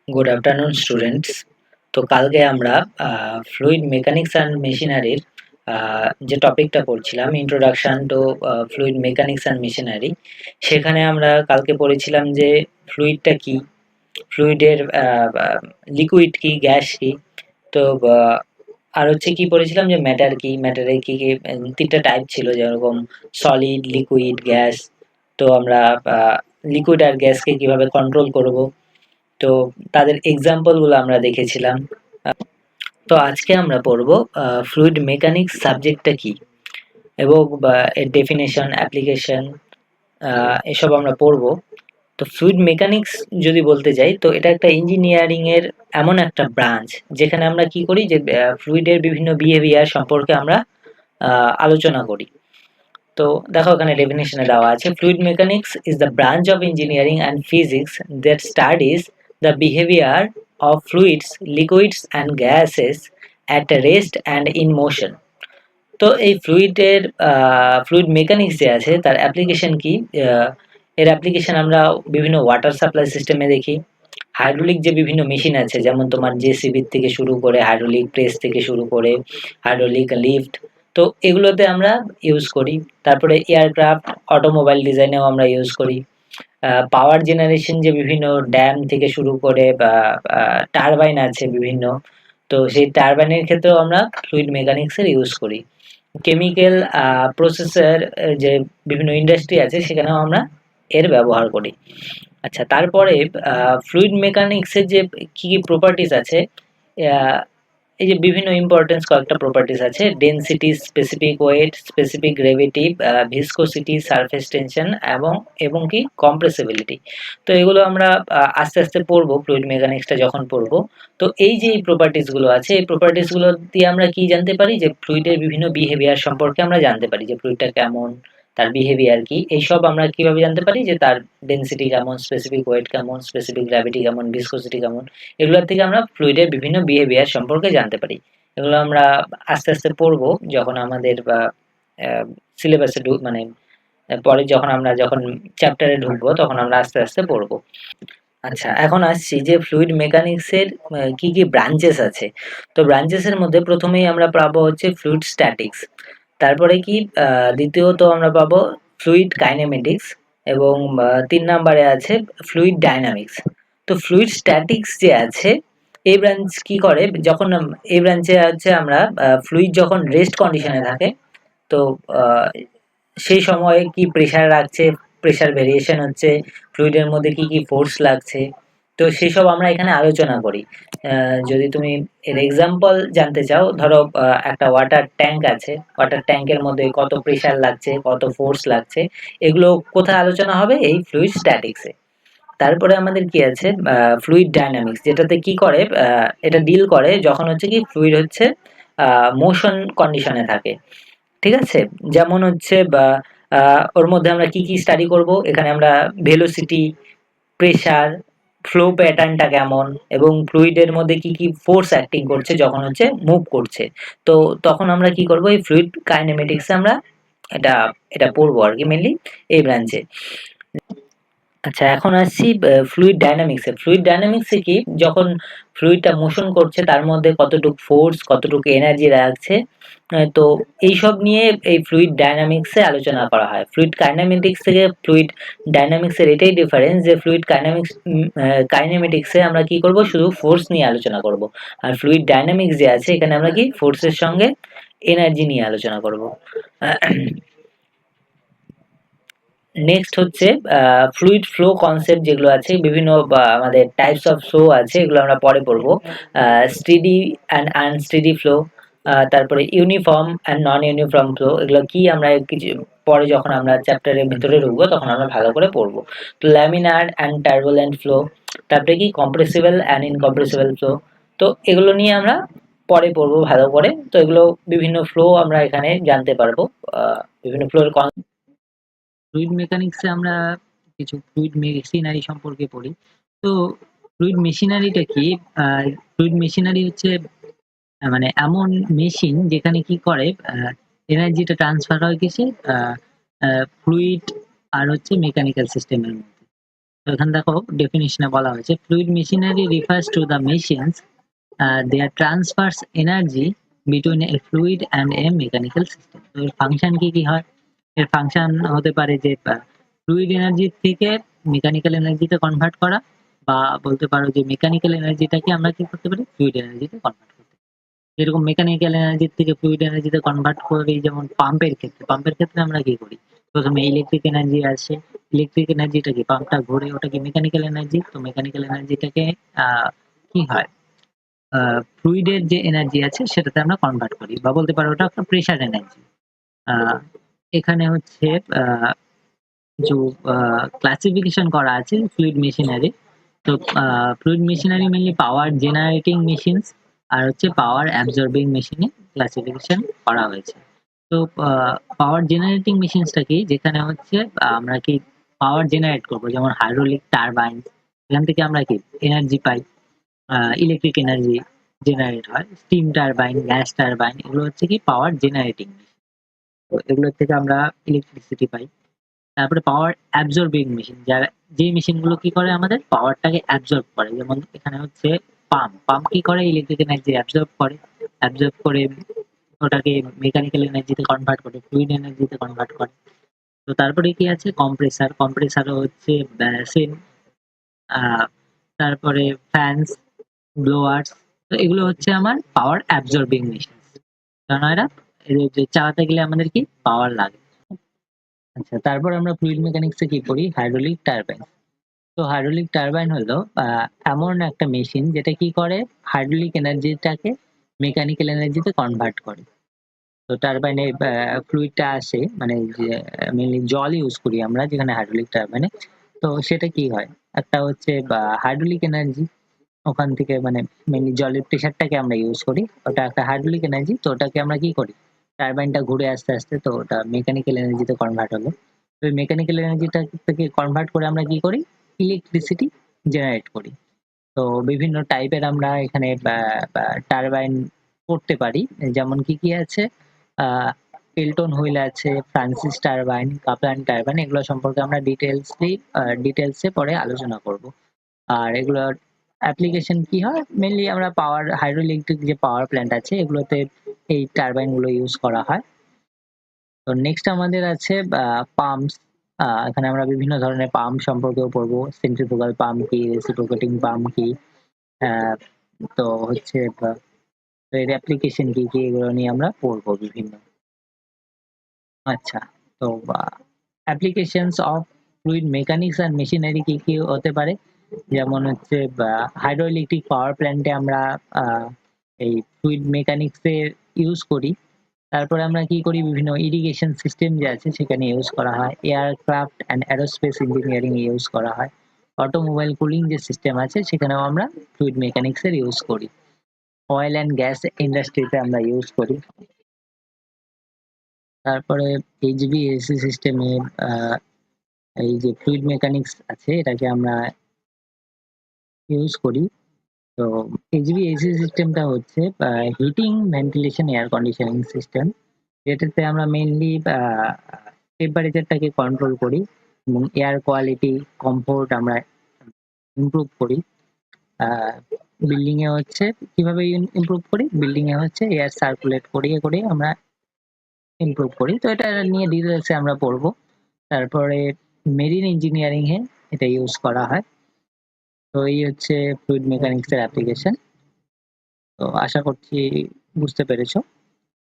Good afternoon students. তো কালকে আমরা ফ্লুইড মেকানিক্স অ্যান্ড মেশিনারির যে টপিকটা পড়ছিলাম, introduction to fluid mechanics and machinery, সেখানে আমরা কালকে পড়েছিলাম যে ফ্লুইডটা কি, ফ্লুইডের লিকুইড কি, গ্যাস কি। তো আর হচ্ছে কি পড়েছিলাম যে ম্যাটার কি, ম্যাটারের কি কি তিনটা টাইপ ছিল, যেরকম সলিড, লিকুইড, গ্যাস। তো আমরা লিকুইড আর গ্যাসকে কিভাবে কন্ট্রোল করব, তো তাদের এক্সাম্পল গুলো আমরা দেখেছিলাম। তো আজকে আমরা পড়বো ফ্লুইড মেকানিক্স সাবজেক্টটা কি এবং এর ডেফিনেশন, অ্যাপ্লিকেশন, এসব আমরা পড়বো। তো ফ্লুইড মেকানিক্স যদি বলতে যাই, তো এটা একটা ইঞ্জিনিয়ারিং এর এমন একটা ব্রাঞ্চ যেখানে আমরা কি করি, যে ফ্লুইডের বিভিন্ন বিহেভিয়ার সম্পর্কে আমরা আলোচনা করি। তো দেখো এখানে ডেফিনেশনে দেওয়া আছে, fluid mechanics is the branch of engineering and physics that studies the behaviour of fluids, liquids and gases at rest and in motion. তো এই ফ্লুইড মেকানিক্স যে আছে তার অ্যাপ্লিকেশন কি, এর অ্যাপ্লিকেশন আমরা বিভিন্ন ওয়াটার সাপ্লাই সিস্টেমে দেখি, হাইড্রোলিক যে বিভিন্ন মেশিন আছে, যেমন তোমার জেসিবির থেকে শুরু করে হাইড্রোলিক প্রেস থেকে শুরু করে হাইড্রোলিক লিফট, তো এগুলোতে আমরা ইউজ করি। তারপরে এয়ারক্রাফট, অটোমোবাইল ডিজাইনেও আমরা ইউজ করি। পাওয়ার জেনারেশন যে বিভিন্ন ড্যাম থেকে শুরু করে বা টারবাইন আছে বিভিন্ন, তো সেই টারবাইনের ক্ষেত্রেও আমরা ফ্লুইড মেকানিক্সের ইউজ করি। কেমিক্যাল প্রসেসর যে বিভিন্ন ইন্ডাস্ট্রি আছে সেখানেও আমরা এর ব্যবহার করি। আচ্ছা, তারপরে ফ্লুইড মেকানিক্সের যে কি কি প্রপার্টিজ আছে, আহ, এই যে বিভিন্ন ইম্পর্টেন্স কয়েকটা প্রপার্টিজ আছে, density, specific weight, specific gravity, viscosity, surface tension এবং এবং কি কম্প্রেসিবিলিটি। তো এগুলো আমরা আস্তে আস্তে পড়বো ফ্লুইড মেকানিক্সটা যখন পড়বো। তো এই যে প্রপার্টিজ গুলো আছে, এই প্রপার্টিজ গুলো দিয়ে আমরা কি জানতে পারি, যে ফ্লুইডের বিভিন্ন বিহেভিয়ার সম্পর্কে আমরা জানতে পারি, যে ফ্লুইডটা কেমন, তার বিহেভিয়ার কি, এইসব আমরা কিভাবে জানতে পারি, যে তার ডেনসিটি কেমন, স্পেসিফিক ওয়েট কেমন, স্পেসিফিক গ্র্যাভিটি কেমন, ভিসকোসিটি কেমন। এগুলোর থেকে আমরা ফ্লুইডের বিভিন্ন বিহেভিয়ার সম্পর্কে জানতে পারি। এগুলো আমরা আস্তে আস্তে পড়বো যখন আমাদের বা সিলেবাসে মানে পরে যখন চ্যাপ্টারে ঢুকবো তখন আমরা আস্তে আস্তে পড়বো। আচ্ছা, এখন আসছি যে ফ্লুইড মেকানিক্স এর কি কি ব্রাঞ্চেস আছে। তো ব্রাঞ্চেস এর মধ্যে প্রথমেই আমরা পাবো হচ্ছে ফ্লুইড স্ট্যাটিক্স, তারপরে কি দ্বিতীয়ত আমরা পাবো ফ্লুইড কাইনেমেটিক্স, এবং ৩ নাম্বারে আছে ফ্লুইড ডায়নামিক্স। তো ফ্লুইড স্ট্যাটিক্স যে আছে, এই ব্রাঞ্চ কি করে, যখন এই ব্রাঞ্চে হচ্ছে আমরা ফ্লুইড যখন রেস্ট কন্ডিশনে থাকে, তো আহ, সেই সময়ে কি প্রেসার রাখছে, প্রেসার ভেরিয়েশন হচ্ছে, ফ্লুইডের মধ্যে কি কি ফোর্স লাগছে, তো সেসব আমরা এখানে আলোচনা করি। যদি তুমি এর এক্সাম্পল জানতে চাও, ধরো একটা ওয়াটার ট্যাঙ্ক আছে, ওয়াটার ট্যাঙ্কের মধ্যে কত প্রেসার লাগছে, কত ফোর্স লাগছে, এগুলো কোথায় আলোচনা হবে, এই ফ্লুইড স্ট্যাটিক্সে। তারপরে আমাদের কি আছে ফ্লুইড ডায়নামিক্স, যেটাতে কি করে, এটা ডিল করে যখন হচ্ছে কি ফ্লুইড হচ্ছে মোশন কন্ডিশনে থাকে। ঠিক আছে, যেমন হচ্ছে বা ওর মধ্যে আমরা কি কি স্টাডি করব, এখানে আমরা ভেলোসিটি, প্রেসার, ফ্লো প্যাটার্নটা কেমন, এবং ফ্লুইডের মধ্যে কি কি ফোর্স অ্যাক্টিং করছে যখন হচ্ছে মুভ করছে। তো তখন আমরা কি করব, এই ফ্লুইড কাইনেমেটিক্সে আমরা এটা এটা পড়বো আর কি, মেনলি এই ব্রাঞ্চে। আচ্ছা, এখন আসছি ফ্লুইড ডায়নামিক্সে। ফ্লুইড ডায়নামিক্সে কি, যখন ফ্লুইডটা মোশন করছে তার মধ্যে কতটুকু ফোর্স, কতটুকু এনার্জি লাগছে, তো এইসব নিয়ে এই ফ্লুইড ডায়নামিক্সে আলোচনা করা হয়। ফ্লুইড কাইনেমেটিক্স থেকে ফ্লুইড ডায়নামিক্সের এটাই ডিফারেন্স, যে ফ্লুইড কাইনেমেটিক্সে আমরা কি করব, শুধু ফোর্স নিয়ে আলোচনা করব, আর ফ্লুইড ডায়নামিক্স যে আছে এখানে আমরা কি ফোর্সের সঙ্গে এনার্জি নিয়ে আলোচনা করব। নেক্সট হচ্ছে ফ্লুইড ফ্লো কনসেপ্ট, যেগুলো আছে বিভিন্ন আমাদের টাইপস অফ ফ্লো আছে, এগুলো আমরা পরে পড়বো। স্টেডি অ্যান্ড আনস্টেডি ফ্লো, তারপরে uniform and non uniform flow, এগুলো কি আমরা কিছু পরে যখন আমরা চ্যাপ্টারের ভিতরে ঢুকবো তখন আমরা ভালো করে পড়বো। তো ল্যামিনার অ্যান্ড টার্বুলেন্ট ফ্লো, তারপরে কি কম্প্রেসিবল অ্যান্ড ইনকম্প্রেসিবল ফ্লো, তো এগুলো নিয়ে আমরা পরে পড়বো ভালো করে। তো এগুলো বিভিন্ন ফ্লো আমরা এখানে জানতে পারবো, বিভিন্ন ফ্লোর। ফ্লুইড মেকানিক্সে আমরা কিছু ফ্লুইড মেশিনারি সম্পর্কে পড়ি। তো ফ্লুইড মেশিনারিটা কি, ফ্লুইড মেশিনারি হচ্ছে মানে এমন মেশিন যেখানে কি করে, এনার্জিটা ট্রান্সফার হয় কিসে, ফ্লুইড আর হচ্ছে মেকানিক্যাল সিস্টেমের মধ্যে। তো এখানে দেখো ডেফিনিশনে বলা হয়েছে fluid machinery refers to the machines there transfers energy between a fluid and a mechanical system. তো এর ফাংশন কি কি হয়? এর ফাংশন হতে পারে যে ফ্লুইড এনার্জি থেকে মেকানিক্যাল এনার্জিতে কনভার্ট করা, বা বলতে পারো যে মেকানিক্যাল এনার্জিটাকে আমরা কি করতে পারি, ফ্লুইড এনার্জিতে কনভার্ট করতে পারি। যেরকম মেকানিক্যাল এনার্জির থেকে ফ্লুইড এনার্জিতে কনভার্ট করি, যেমন পাম্পের ক্ষেত্রে আমরা কি করি, প্রথমে ইলেকট্রিক এনার্জি আসে। ইলেকট্রিক এনার্জিটা কি, পাম্পটা ঘুরে, ওটা কি মেকানিক্যাল এনার্জি। তো মেকানিক্যাল এনার্জিটাকে কি হয়, ফ্লুইডের যে এনার্জি আছে সেটাতে আমরা কনভার্ট করি, বা বলতে পারো ওটা একটা প্রেশার এনার্জি। এখানে হচ্ছে जो क्लासिफिकेशन করা আছে ফ্লুইড মেশিনারি। তো ফ্লুইড মেশিনারি মেইনলি পাওয়ার জেনারেটিং মেশিনস আর হচ্ছে পাওয়ার অ্যাবজর্বিং মেশিনে ক্লাসিফিকেশন করা হয়েছে। তো পাওয়ার জেনারেটিং মেশিনসটা কি, যেখানে হচ্ছে আমরা কি পাওয়ার জেনারেট করবো, যেমন হাইড্রোলিক টারবাইন, এখান থেকে আমরা কি এনার্জি পাই, ইলেকট্রিক এনার্জি জেনারেট হয়। স্টিম টারবাইন, গ্যাস টারবাইন, এগুলো হচ্ছে কি পাওয়ার জেনারেটিং মেশিন। তো এগুলোর থেকে আমরা ইলেকট্রিসিটি পাই। তারপরে পাওয়ার অ্যাবজর্বিং মেশিন, যারা যে মেশিনগুলো কি করে আমাদের পাওয়ারটাকে অ্যাবজর্ব করে, যেমন এখানে হচ্ছে পাম্প কি করে ইলেকট্রিক এনার্জি অ্যাবজর্ব করে ওটাকে মেকানিক্যাল এনার্জিতে কনভার্ট করে, ফ্লুইড এনার্জিতে কনভার্ট করে। তো তারপরে কি আছে কম্প্রেসারও হচ্ছে বেসিন, তারপরে ফ্যানস, ব্লোয়ার্স। তো এগুলো হচ্ছে আমার পাওয়ার অ্যাবজর্বিং মেশিন, কারণ এরা এদের যে চালাতে গেলে আমাদের কি পাওয়ার লাগে। আচ্ছা, তারপর আমরা ফ্লুইড মেকানিক্সে কি করি, হাইড্রোলিক টারবাইন। তো হাইড্রোলিক টারবাইন হলো এমন একটা মেশিন যেটা কি করে, হাইড্রোলিক এনার্জিটাকে মেকানিক্যাল এনার্জিতে কনভার্ট করে। তো টারবাইনে ফ্লুইডটা আসে, মানে যে মেইনলি জল ইউজ করি আমরা যেখানে হাইড্রোলিক টারবাইনে। তো সেটা কি হয়, একটা হচ্ছে হাইড্রোলিক এনার্জি, ওখান থেকে মানে মেইনলি জলের প্রেশারটাকে আমরা ইউজ করি, ওটা একটা হাইড্রোলিক এনার্জি। তো ওটাকে আমরা কি করি, টারবাইনটা ঘুরে আস্তে আস্তে তো ওটা মেকানিক্যাল এনার্জিতে কনভার্ট হলো। তো ওই মেকানিক্যাল এনার্জিটা থেকে কনভার্ট করে আমরা কি করি, ইলেকট্রিসিটি জেনারেট করি। তো বিভিন্ন টাইপের আমরা এখানে টারবাইন করতে পারি, যেমন কি কি আছে, পেল্টন হুইল আছে, ফ্রান্সিস টারবাইন, কাপলান টারবাইন, এগুলো সম্পর্কে আমরা ডিটেলসে পরে আলোচনা করব। আর এগুলোর অ্যাপ্লিকেশন কি হয়, মেনলি আমরা পাওয়ার হাইড্রোইলেকট্রিক যে পাওয়ার প্ল্যান্ট আছে এগুলোতে এই টারবাইন গুলো ইউজ করা হয়। তো নেক্সট আমাদের আছে পাম্পস। এখানে আমরা বিভিন্ন ধরনের পাম্প সম্পর্কেও পড়বো, সেন্ট্রিফুগাল পাম্প কি, রেসিপ্রোকেটিং পাম্প কি, আহ, তো হচ্ছে তো এর অ্যাপ্লিকেশন কি কি এগুলো নিয়ে আমরা পড়বো বিভিন্ন। আচ্ছা, তো applications of fluid mechanics and machinery কি কি হতে পারে, যেমন হচ্ছে হাইড্রোইলেকট্রিক পাওয়ার প্ল্যান্টে আমরা এই ফ্লুইড মেকানিক্স এর ইউজ করি। তারপরে আমরা কি করি, বিভিন্ন ইরিগেশন সিস্টেম যে আছে সেখানে ইউজ করা হয়, aircraft and aerospace engineering use করা হয়, অটোমোবাইল কুলিং যে সিস্টেম আছে সেখানেও আমরা ফ্লুইড মেকানিক্স এর ইউজ করি, অয়েল অ্যান্ড গ্যাস ইন্ডাস্ট্রিতে আমরা ইউজ করি। তারপরে এইচভিএসি সিস্টেমে এই যে ফ্লুইড মেকানিক্স আছে এটাকে আমরা ইউজ করি। তো এইচভিএসি সিস্টেমটা হচ্ছে heating, ventilation, air conditioning system, যেটাতে আমরা মেইনলি টেম্পারেচারটাকে কন্ট্রোল করি এবং এয়ার কোয়ালিটি, কমফোর্ট আমরা ইমপ্রুভ করি। বিল্ডিং এ হচ্ছে কিভাবে ইমপ্রুভ করি, বিল্ডিং এ হচ্ছে এয়ার সার্কুলেট করিয়ে করিয়ে আমরা ইমপ্রুভ করি। তো এটা নিয়ে ডিটেলসে আমরা পড়বো। তারপরে মেরিন ইঞ্জিনিয়ারিং এ এটা ইউজ করা হয়। তো এই হচ্ছে ফ্লুইড মেকানিক্স এর অ্যাপ্লিকেশন। তো আশা করছি বুঝতে পেরেছো।